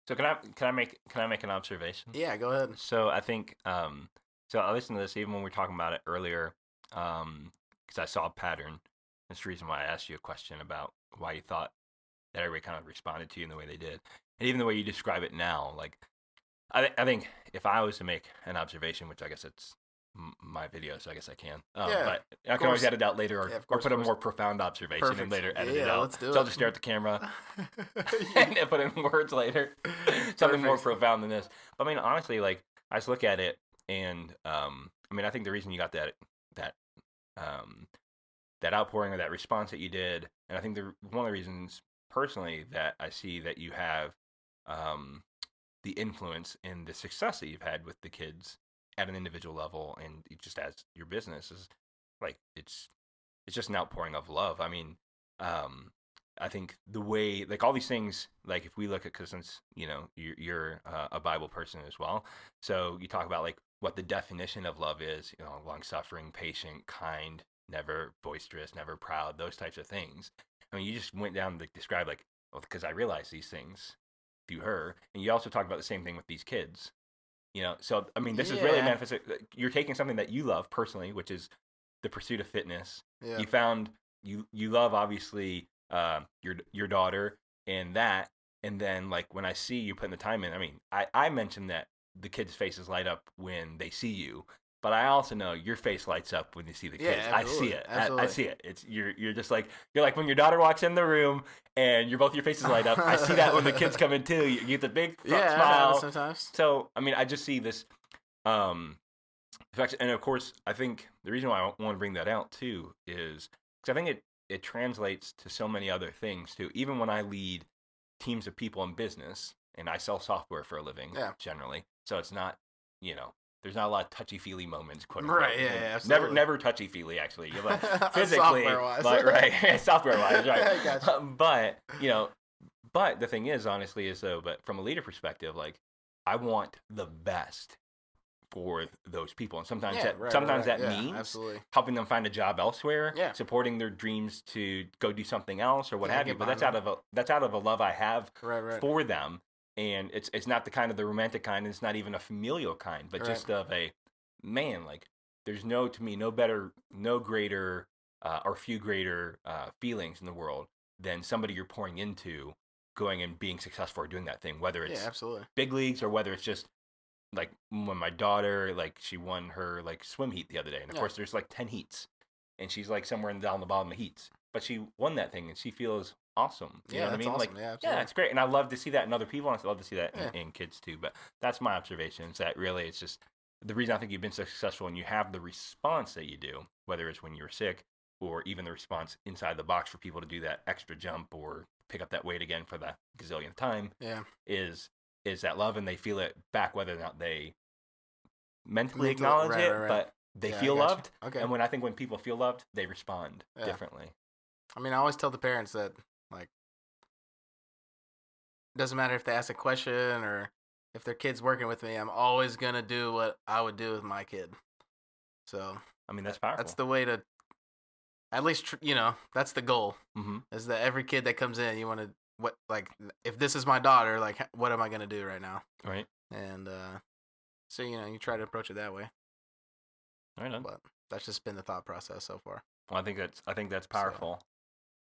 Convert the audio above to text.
So can I make an observation? Yeah, go ahead. So I think so I listened to this even when we were talking about it earlier, because I saw a pattern. That's the reason why I asked you a question about why you thought that everybody kind of responded to you in the way they did, and even the way you describe it now. Like I think if I was to make an observation, which I guess it's my video, so I guess I can. Yeah, But I of can always course. edit out later, Yeah, of or course, put of a course. more profound observation and Perfect. later edit it Yeah, out. let's do So I'll it. just stare at the camera Yeah. and put in words later, something more Perfect. profound than this. But I mean, honestly, like I just look at it, and I mean, I think the reason you got that um, that outpouring or that response that you did, and I think one of the reasons personally that I see that you have um, the influence and the success that you've had with the kids at an individual level and just as your business is like it's just an outpouring of love. I mean, um, I think the way like all these things like if we look at because since you're a Bible person as well, so you talk about like what the definition of love is, long suffering, patient, kind, never boisterous, never proud, those types of things. I mean, you just went down to describe like, well, because I realized these things through her, and you also talk about the same thing with these kids. So I mean, this is really a Yeah. manifest. You're taking something that you love personally, which is the pursuit of fitness. Yeah. You found you love obviously your daughter and that, and then like when I see you putting the time in, I mean, I mentioned that the kids' faces light up when they see you, but I also know your face lights up when you see the Yeah, kids. I see absolutely. it. I Absolutely. see it. It's you're just like you're like when your daughter walks in the room and both your faces light up. I see that when the kids come in too. You get the big Yeah, it happens smile. sometimes. So I mean, I just see this um, effect, and of course, I think the reason why I want to bring that out too is because I think it translates to so many other things too. Even when I lead teams of people in business, and I sell software for a living Yeah. generally, so it's not there's not a lot of touchy feely moments, quote unquote. Right. Yeah. Yeah, Never absolutely. never touchy feely actually. You're like physically, Software wise. but right, software wise, right. I got you. But but the thing is, honestly, is though, but from a leader perspective, like I want the best for those people, and sometimes Yeah. that Right. Right. sometimes Right. that Yeah. means Absolutely. helping them find a job elsewhere, Yeah. supporting their dreams to go do something else or what Yeah. I have you. get But behind that's out of a love I have Right. Right. for them, and it's not the kind of the romantic kind. It's not even a familial kind, but Right. just of a man. Like there's to me no better, no greater, or few greater feelings in the world than somebody you're pouring into going and being successful or doing that thing, whether Yeah. it's Absolutely. big leagues or whether it's just like when my daughter like she won her like swim heat the other day, and of Yeah. course there's like 10 heats, and she's like somewhere down the bottom of heats, but she won that thing and she feels awesome. You know Yeah. what I That's mean? Like awesome. Yeah. yeah, Absolutely. it's great, and I love to see that in other people, and I love to see that Yeah. in kids too. But that's my observation. Is that really it's just the reason I think you've been so successful and you have the response that you do, whether it's when you're sick or even the response inside the box for people to do that extra jump or pick up that weight again for the gazillionth time Yeah. is that love, and they feel it back whether or not they mentally Mental. acknowledge Right. Right. it, Right. but they Yeah. I feel got you. loved. Okay. And when people feel loved, they respond Yeah. differently. I mean, I always tell the parents that like it doesn't matter if they ask a question or if their kid's working with me. I'm always gonna do what I would do with my kid. So I mean, that's powerful. that's the way to. At least that's the goal. Mm-hmm. Is that every kid that comes in, you want to what like if this is my daughter, like what am I gonna do right now? Right. And so you try to approach it that way. Right on. But that's just been the thought process so far. Well, I think that's So powerful.